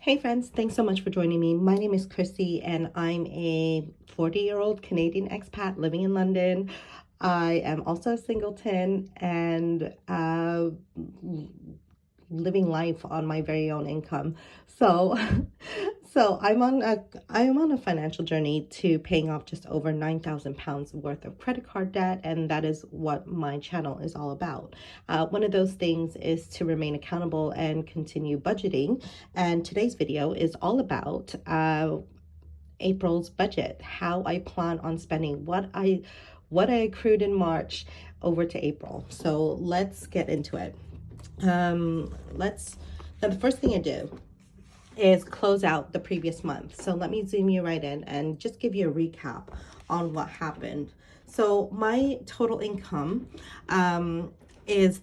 Hey friends, thanks so much for joining me. My name is Christy and I'm a 40-year-old Canadian expat living in London. I am also a singleton and living life on my very own income. So so I'm on a financial journey to paying off just over £9,000 worth of credit card debt, and that is what my channel is all about. One of those things is to remain accountable and continue budgeting, and today's video is all about April's budget, how I plan on spending what I accrued in March over to April. So let's get into it. Let's Now the first thing I do is close out the previous month. So let me zoom you right in and just give you a recap on what happened. So my total income is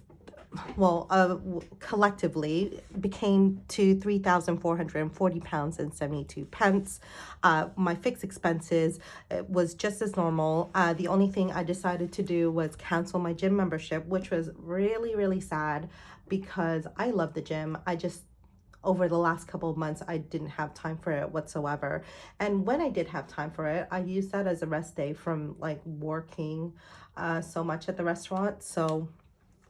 collectively became to £3,440 and 72 pence. My fixed expenses was just as normal. The only thing I decided to do was cancel my gym membership, which was really, really sad because I love the gym. Over the last couple of months, I didn't have time for it whatsoever. And when I did have time for it, I used that as a rest day from like working so much at the restaurant.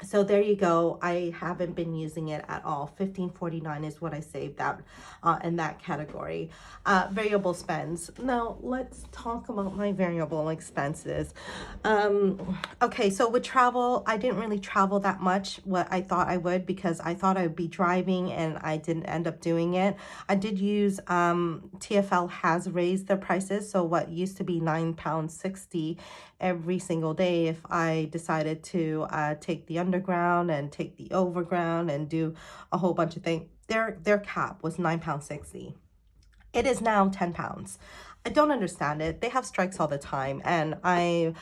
So there you go. I haven't been using it at all. 1549 is what I saved that in that category. Variable spends. Now let's talk about my variable expenses. Okay, so with travel, I didn't really travel that much what I thought I would because I thought I would be driving and I didn't end up doing it. I did use TfL has raised their prices, so what used to be £9.60 every single day, if I decided to take the underground and take the overground and do a whole bunch of things, their cap was £9.60. It is now £10. I don't understand it. They have strikes all the time, and I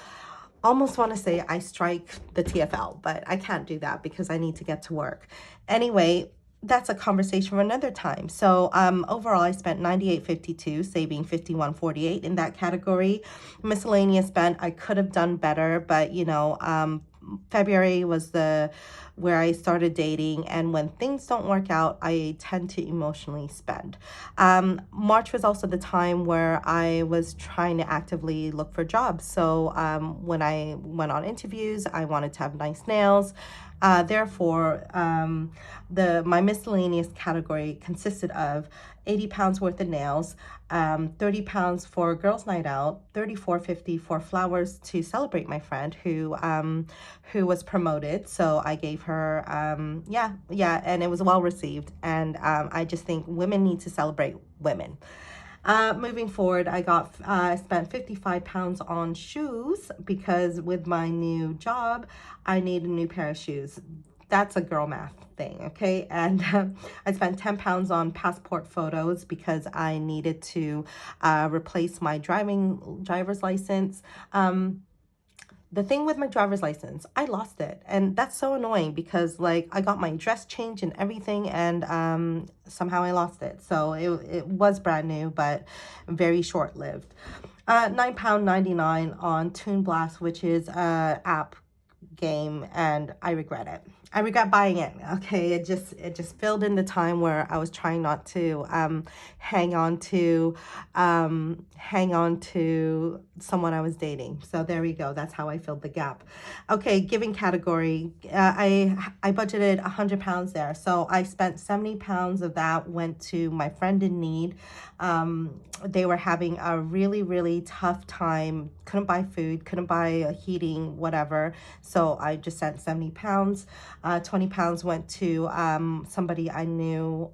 almost want to say I strike the TfL, but I can't do that because I need to get to work. Anyway, that's a conversation for another time. So overall, I spent $98.52, saving $51.48 in that category. Miscellaneous spent, I could have done better, but February was where I started dating, and when things don't work out, I tend to emotionally spend. March was also the time where I was trying to actively look for jobs. So when I went on interviews, I wanted to have nice nails. Therefore, my miscellaneous category consisted of £80 worth of nails, £30 for girls' night out, $34.50 for flowers to celebrate my friend who was promoted. So I gave her and it was well received. And I just think women need to celebrate women. Moving forward, I spent £55 on shoes because with my new job, I need a new pair of shoes. That's a girl math thing, okay? And I spent £10 on passport photos because I needed to replace my driver's license. The thing with my driver's license, I lost it, and that's so annoying because like I got my address changed and everything, and somehow I lost it. So it was brand new, but very short-lived. £9.99 on Toon Blast, which is a app game, and I regret it. I regret buying it. Okay, it just filled in the time where I was trying not to hang on to someone I was dating. So there we go. That's how I filled the gap. Okay, giving category. I budgeted £100 there. So I spent £70 of that went to my friend in need. They were having a really, really tough time. Couldn't buy food, couldn't buy heating, whatever. So I just sent £70. £20 went to somebody I knew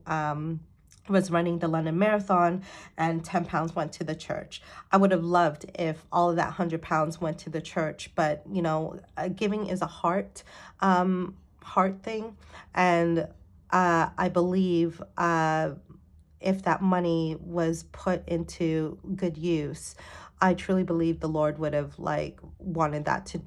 was running the London Marathon, and £10 went to the church. I would have loved if all of that £100 went to the church, but giving is a heart thing, and I believe if that money was put into good use, I truly believe the Lord would have wanted that to,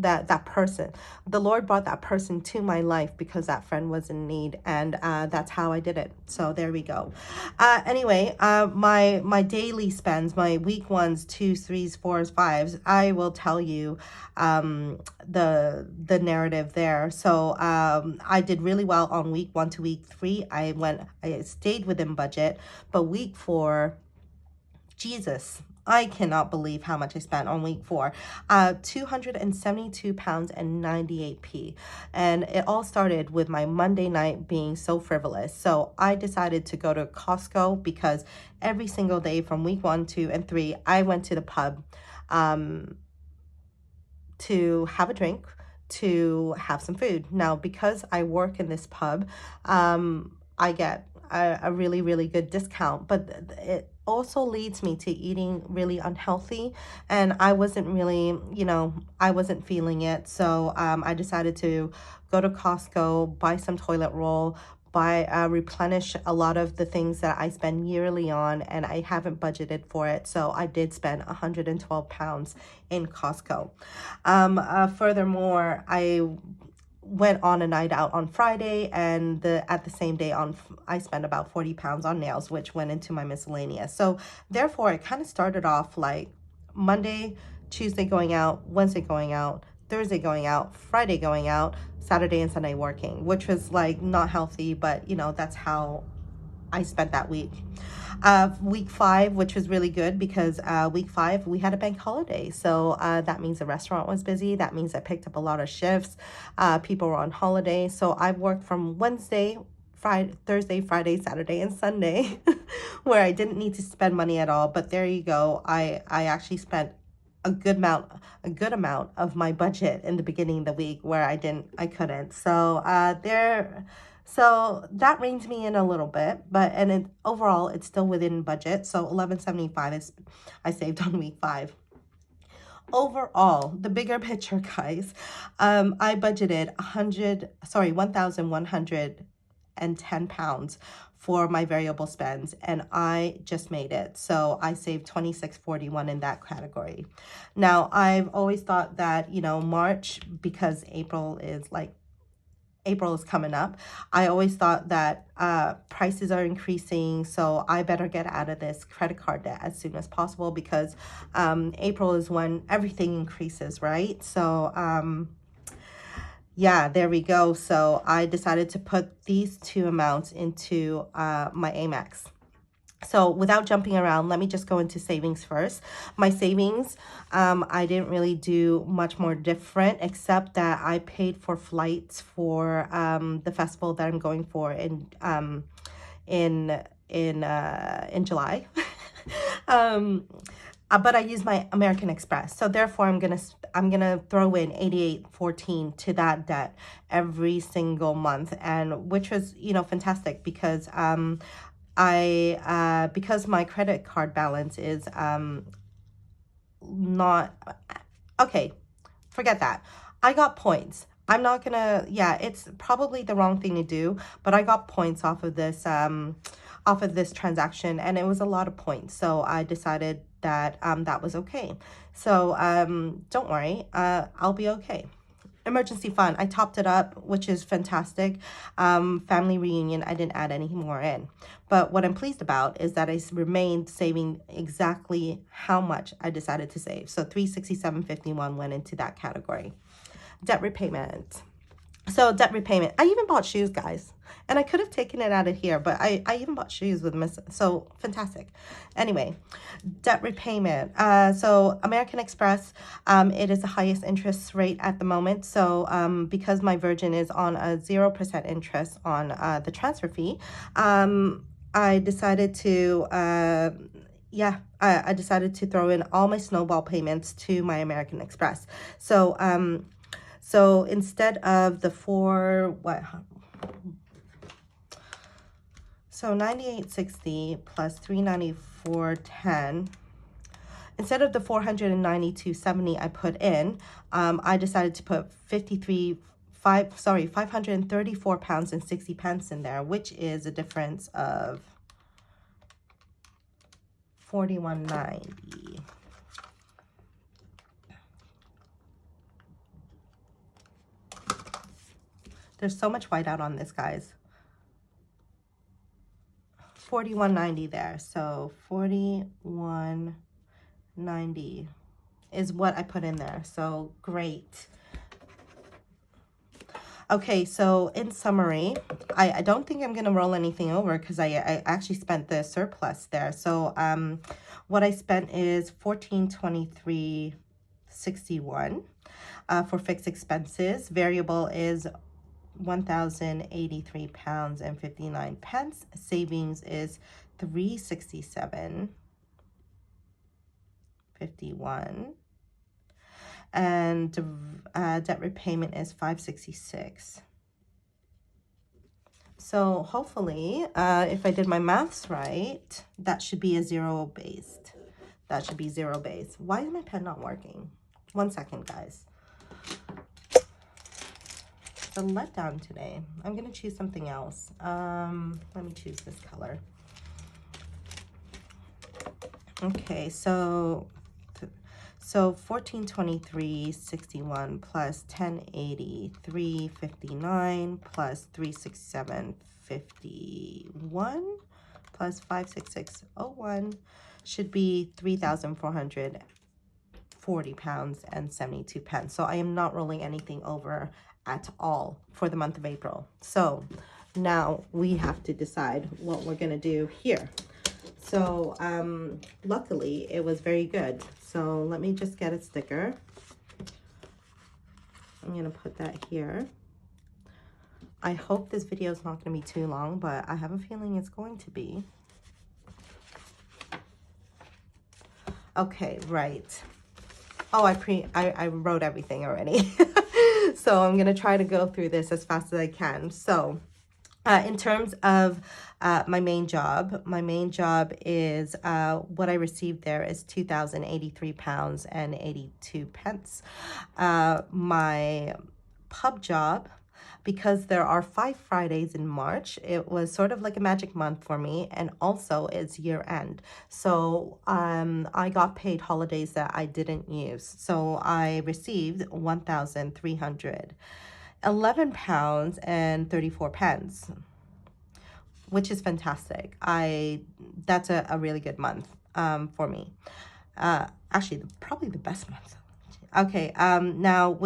that person. The Lord brought that person to my life because that friend was in need, and that's how I did it. So there we go. Anyway, my daily spends, my week ones, twos, threes, fours, fives, I will tell you the narrative there. So I did really well on week 1 to week 3. I stayed within budget, but week 4, Jesus, I cannot believe how much I spent on week 4. £272 and 98p. And it all started with my Monday night being so frivolous. So I decided to go to Costco because every single day from week 1, 2, and 3, I went to the pub to have a drink, to have some food. Now, because I work in this pub, I get a really, really good discount, but it also leads me to eating really unhealthy, and I wasn't really, I wasn't feeling it. So I decided to go to Costco, buy some toilet roll, replenish a lot of the things that I spend yearly on, and I haven't budgeted for it. So I did spend £112 in Costco. Furthermore, I went on a night out on Friday, and at the same day I spent about £40 on nails, which went into my miscellaneous. So therefore, it kind of started off like Monday, Tuesday going out, Wednesday going out, Thursday going out, Friday going out, Saturday and Sunday working, which was like not healthy, but that's how I spent that week. Week 5, which was really good because week 5 we had a bank holiday, so that means the restaurant was busy. That means I picked up a lot of shifts. People were on holiday, so I worked from Wednesday, Friday, Thursday, Friday, Saturday, and Sunday, where I didn't need to spend money at all. But there you go. I actually spent a good amount of my budget in the beginning of the week where I couldn't. So so that reins me in a little bit, but overall it's still within budget. So $11.75 is I saved on week 5. Overall, the bigger picture, guys, I budgeted £1,110 for my variable spends, and I just made it. So I saved $26.41 in that category. Now, I've always thought that, March, because April is coming up, I always thought that prices are increasing, so I better get out of this credit card debt as soon as possible, because April is when everything increases, right? So yeah, there we go. So I decided to put these two amounts into my Amex. So without jumping around, let me just go into savings first. My savings, I didn't really do much more different, except that I paid for flights for the festival that I'm going for in July. But I use my American Express, so therefore I'm gonna throw in $88.14 to that debt every single month, and which was fantastic because because my credit card balance is not okay. Forget that. I got points. I'm not gonna. Yeah, it's probably the wrong thing to do, but I got points off of this transaction, and it was a lot of points. So I decided that that was okay. So don't worry. I'll be okay. Emergency fund, I topped it up, which is fantastic. Family reunion, I didn't add any more in. But what I'm pleased about is that I remained saving exactly how much I decided to save. So $367.51 went into that category. Debt repayment. So debt repayment, I even bought shoes, guys. And I could have taken it out of here, but I even bought shoes with so fantastic. Anyway, debt repayment. So American Express, it is the highest interest rate at the moment. So because my Virgin is on a 0% interest on the transfer fee, I decided to I decided to throw in all my snowball payments to my American Express. So so instead of the so $98.60 plus $394.10, instead of the $492.70 I put in, I decided to put £534.60 in there, which is a difference of $41.90. There's so much whiteout on this, guys. $41.90 there. So $41.90 is what I put in there. So great. Okay, so in summary, I don't think I'm gonna roll anything over because I actually spent the surplus there. So what I spent is $1423.61 for fixed expenses. Variable is £1,083.59. Savings is $367.51. And debt repayment is $566. So hopefully, if I did my maths right, that should be a zero-based. That should be zero-based. Why is my pen not working? 1 second, guys. It's a letdown today. I'm going to choose something else. Let me choose this color. Okay, so 1423.61 plus 1083.59 plus 367.51 plus 566.01 should be £3,440.72. So I am not rolling anything over at all for the month of April. So now we have to decide what we're gonna do here. So luckily it was very good. So let me just get a sticker. I'm gonna put that here. I hope this video is not gonna be too long, but I have a feeling it's going to be. Okay, right. Oh, I wrote everything already. So I'm gonna try to go through this as fast as I can. So in terms of my main job is what I received there is £2,083.82. My pub job, because there are 5 Fridays in March, it was sort of like a magic month for me, and also it's year end. So I got paid holidays that I didn't use. So I received £1,311.34, which is fantastic. That's a really good month for me. Actually, probably the best month. Okay, now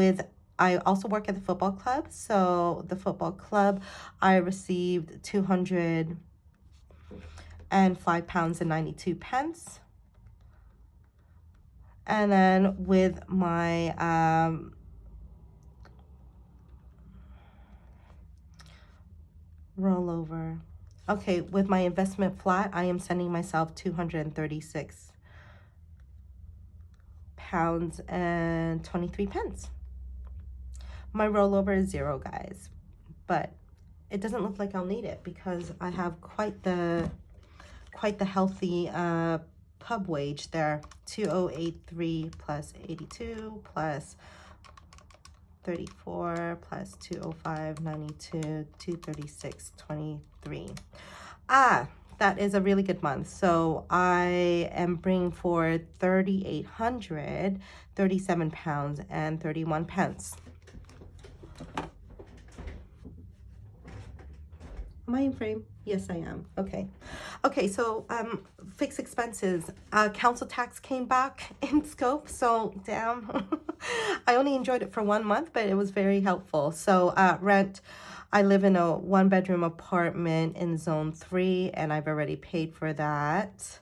I also work at the football club. So the football club, I received £205.92. And then with my rollover. Okay, with my investment flat, I am sending myself £236.23. My rollover is 0, guys, but it doesn't look like I'll need it because I have quite the healthy pub wage there. 2083 plus 82 plus 34 plus 205.92, 236.23. That is a really good month. So I am bringing forward £3,837.31. Am I in frame? Yes, I am. Okay. Okay, so fixed expenses. Council tax came back in scope, so damn. I only enjoyed it for 1 month, but it was very helpful. So rent, I live in a 1-bedroom apartment in zone 3, and I've already paid for that.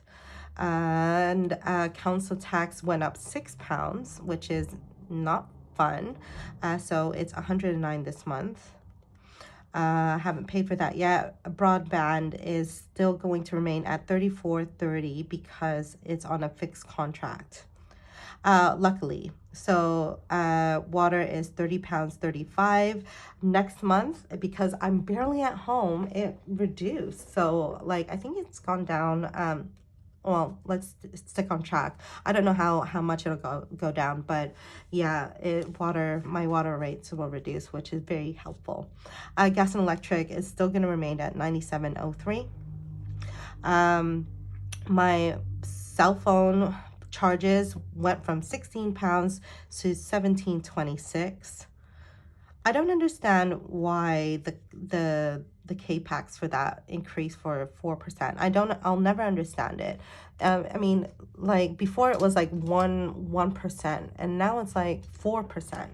And council tax went up £6, which is not fun. So it's 109 this month. Haven't paid for that yet. Broadband is still going to remain at $34.30 because it's on a fixed contract. Luckily. So water is £30.35. Next month, because I'm barely at home, it reduced. So like I think it's gone down. Well, let's stick on track. I don't know how much it'll go down, but yeah, my water rates will reduce, which is very helpful. Gas and electric is still going to remain at $97.03. My cell phone charges went from £16 to $17.26. I don't understand why the K-Pax for that increased for 4%. I'll never understand it. I mean, like before it was like 1%, and now it's like 4%.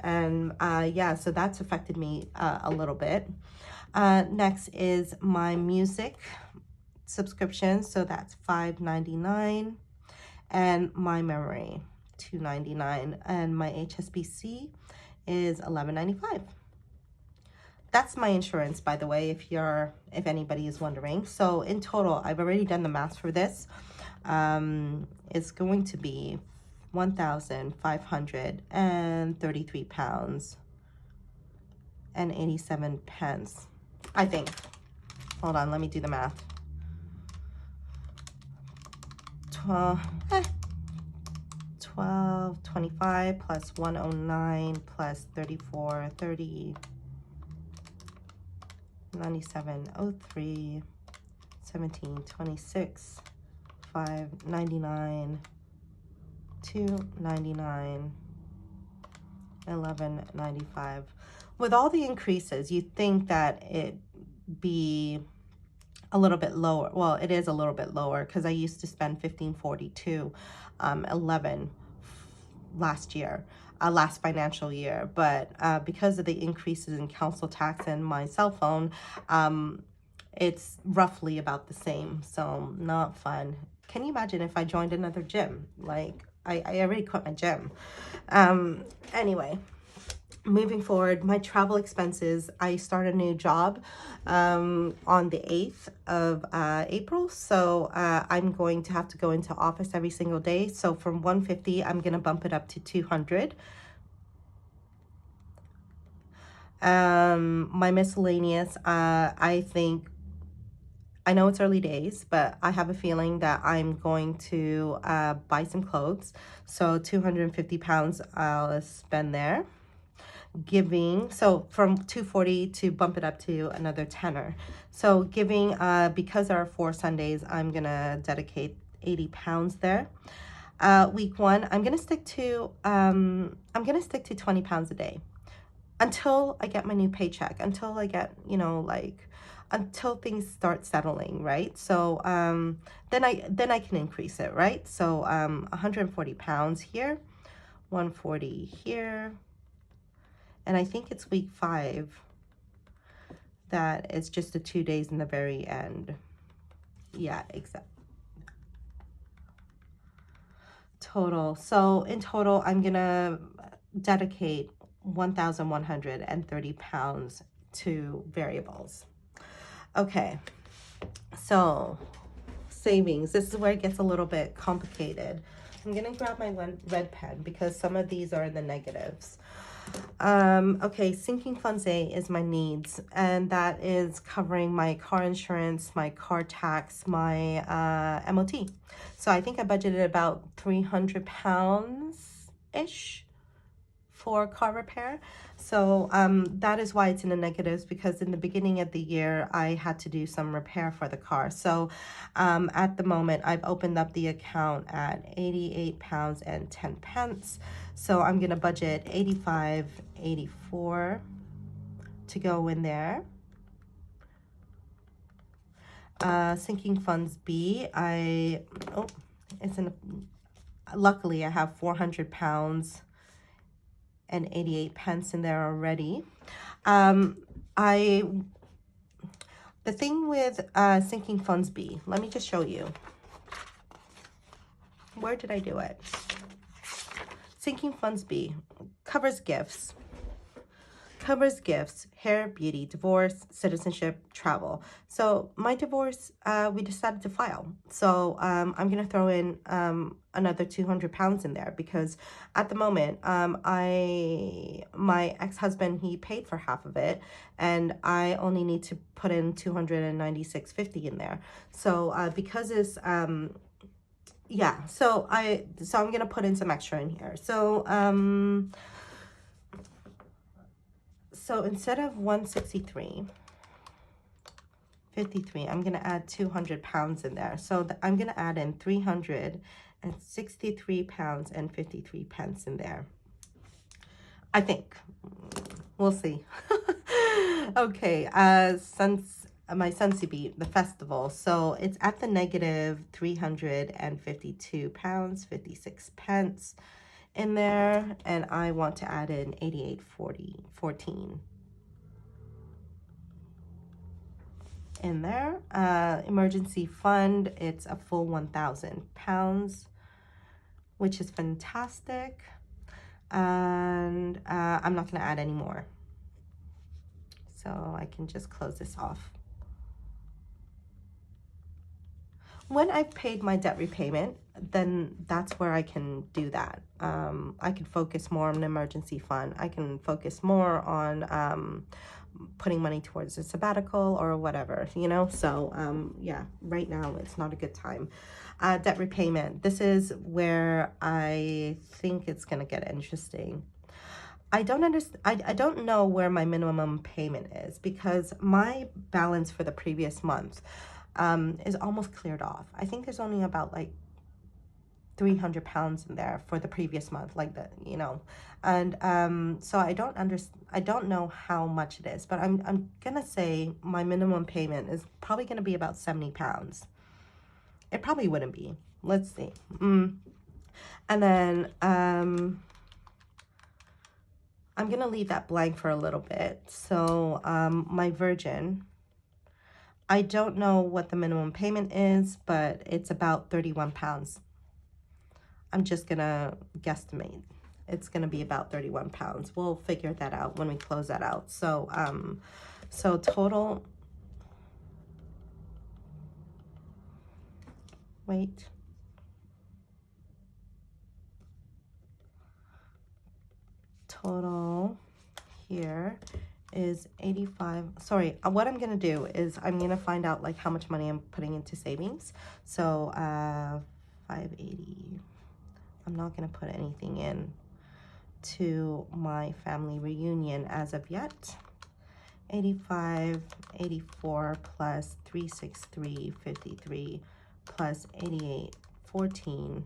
And yeah, so that's affected me a little bit. Next is my music subscription, so that's $5.99, and my memory $2.99, and my HSBC is $11.95. That's my insurance, by the way, if anybody is wondering. So in total, I've already done the math for this. It's going to be 1,533 pounds and 87 pence, I think. Hold on, let me do the math. 1225 plus 109 plus 34, 30, 9703, 17, 26, 599, 299, 1195. With all the increases, you'd think that it be a little bit lower. Well, it is a little bit lower because I used to spend 1542, 11 last year, last financial year. But because of the increases in council tax and my cell phone, it's roughly about the same. So not fun. Can you imagine if I joined another gym? Like I already quit my gym. Anyway, moving forward, my travel expenses, I start a new job on the 8th of April. So I'm going to have to go into office every single day. So from 150, I'm going to bump it up to 200. My miscellaneous, I think, I know it's early days, but I have a feeling that I'm going to buy some clothes. So 250 pounds I'll spend there. Giving, so from 240 to bump it up to another tenner. So giving, because there are 4 Sundays, I'm gonna dedicate 80 pounds there. Week 1, I'm gonna stick to 20 pounds a day until I get my new paycheck, until I get, until things start settling, right? So then I can increase it, right? So 140 pounds here, 140 here. And I think it's week 5 that it's just the 2 days in the very end. Yeah, exactly. Total. So in total, I'm going to dedicate 1,130 pounds to variables. Okay. So savings. This is where it gets a little bit complicated. I'm going to grab my red pen because some of these are in the negatives. Okay, sinking funds A is my needs, and that is covering my car insurance, my car tax, my MOT. So I think I budgeted about 300 pounds-ish for car repair. So that is why it's in the negatives, because in the beginning of the year, I had to do some repair for the car. So at the moment, I've opened up the account at 88 pounds and 10 pence. So I'm going to budget 85.84 to go in there. Sinking funds B, luckily I have 400 pounds and 88 pence in there already. The thing with sinking funds B, let me just show you. Where did I do it? Sinking funds B covers gifts, hair, beauty, divorce, citizenship, travel. So my divorce, we decided to file. So I'm going to throw in another 200 pounds in there because at the moment, my ex-husband, he paid for half of it, and I only need to put in 296.50 in there. So because it's yeah, so I'm going to put in some extra in here. So so instead of 163.53, I'm going to add 200 pounds in there. So I'm going to add in 363 pounds and 53 pence in there. I think. We'll see. Okay, my Sunsi Beat, the festival. So it's at the negative 352 pounds, 56 pence in there. And I want to add in 88.14 in there. Emergency fund, it's a full 1,000 pounds, which is fantastic. And I'm not going to add any more. So I can just close this off. When I've paid my debt repayment, then that's where I can do that. I can focus more on an emergency fund. I can focus more on putting money towards a sabbatical or whatever, you know? So yeah, right now it's not a good time. Debt repayment. This is where I think it's going to get interesting. I don't understand. I don't know where my minimum payment is because my balance for the previous month is almost cleared off. I think there's only about like 300 pounds in there for the previous month, like that, you know. And so I don't know how much it is, but I'm gonna say my minimum payment is probably gonna be about 70 pounds. It probably wouldn't be. Let's see. And then I'm going to leave that blank for a little bit. So my Virgin, I don't know what the minimum payment is, but it's about 31 pounds. I'm just going to guesstimate. It's going to be about 31 pounds. We'll figure that out when we close that out. So, so total, wait. Total here is 85. Sorry, what I'm gonna do is I'm gonna find out like how much money I'm putting into savings. So 580. I'm not gonna put anything in to my family reunion as of yet. 85, 84 plus 363.53 plus 88.14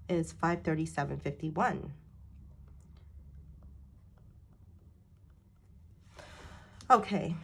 is 537.51. Okay.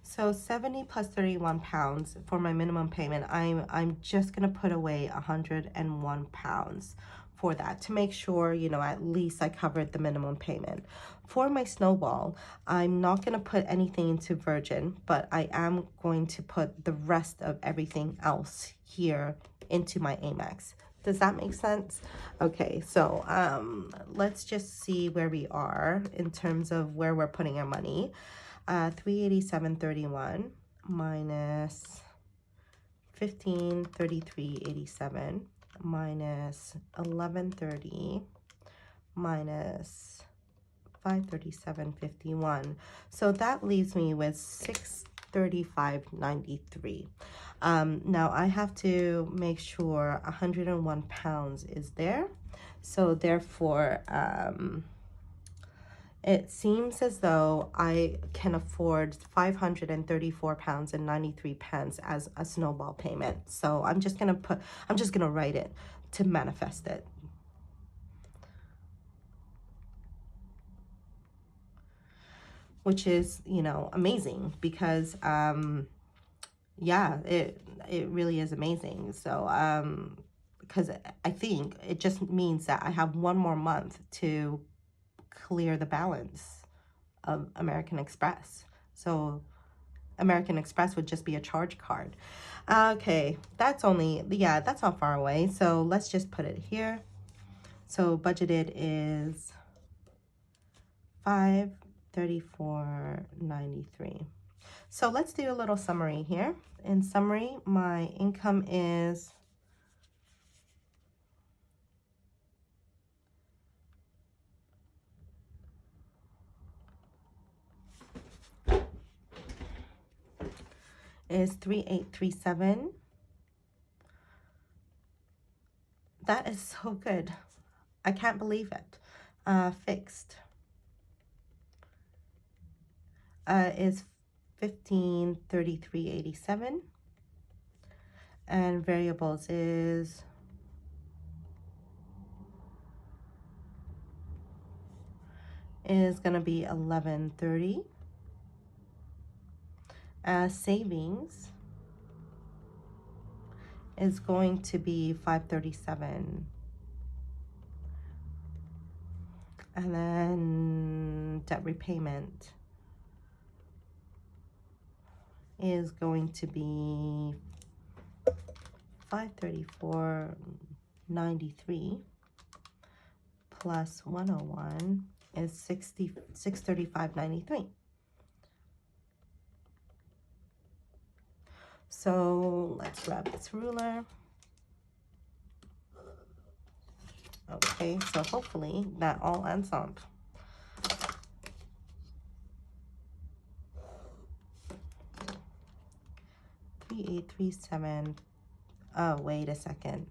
So 70 plus 31 pounds for my minimum payment. I'm just gonna put away 101 pounds for that to make sure, you know, at least I covered the minimum payment. For my snowball, I'm not gonna put anything into Virgin, but I am going to put the rest of everything else here into my Amex. Does that make sense? Okay, so let's just see where we are in terms of where we're putting our money. 387.31 minus 1533.87 minus 1130 minus 537.51. So that leaves me with 635.93. Now I have to make sure 101 pounds is there. So therefore, it seems as though I can afford 534 pounds and 93 pence as a snowball payment. So I'm just gonna write it to manifest it. Which is, you know, amazing because yeah, it really is amazing. So because I think it just means that I have one more month to clear the balance of American Express. So American Express would just be a charge card. Okay, that's only, yeah, that's not far away. So let's just put it here. So budgeted is 534.93. So let's do a little summary here. In summary, my income is is 3837. That is so good. I can't believe it. Fixed is 1533.87. And variables is gonna be 1130. Savings is going to be 537. And then debt repayment is going to be 534.93 plus 101 is 635.93. So let's grab this ruler. Okay, so hopefully that all ends up. $3,837. Oh, wait a second.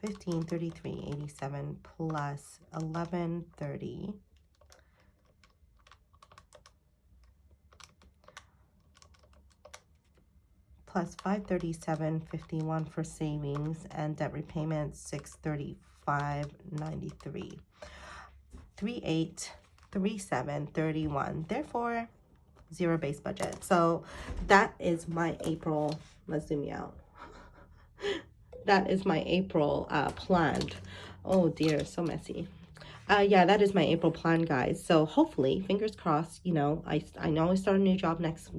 1533.87 plus 1130 plus 537.51 for savings and debt repayment 635.93. 3837.31. Therefore, zero base budget. So that is my April. Let's zoom you out. That is my April plan. Oh dear, so messy. Yeah, that is my April plan, guys. So hopefully, fingers crossed, you know, I know I start a new job next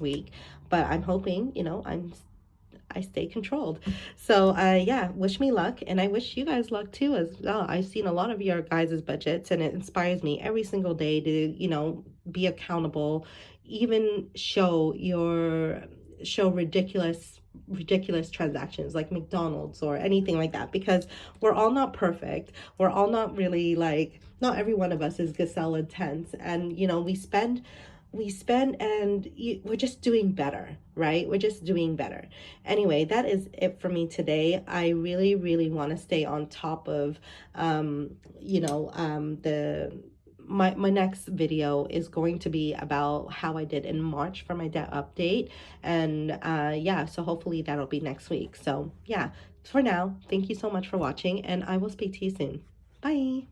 week, but I'm hoping, you know, I stay controlled. So yeah, wish me luck, and I wish you guys luck too as well. I've seen a lot of your guys' budgets, and it inspires me every single day to, you know, be accountable, even show ridiculous transactions like McDonald's or anything like that, because we're all not perfect. We're all not really like, not every one of us is gazelle intense, and you know, we spend and we're just doing better, right? We're just doing better. Anyway, that is it for me today. I really want to stay on top of you know, my next video is going to be about how I did in March for my debt update. And yeah, so hopefully that'll be next week. So yeah, for now, thank you so much for watching, and I will speak to you soon. Bye.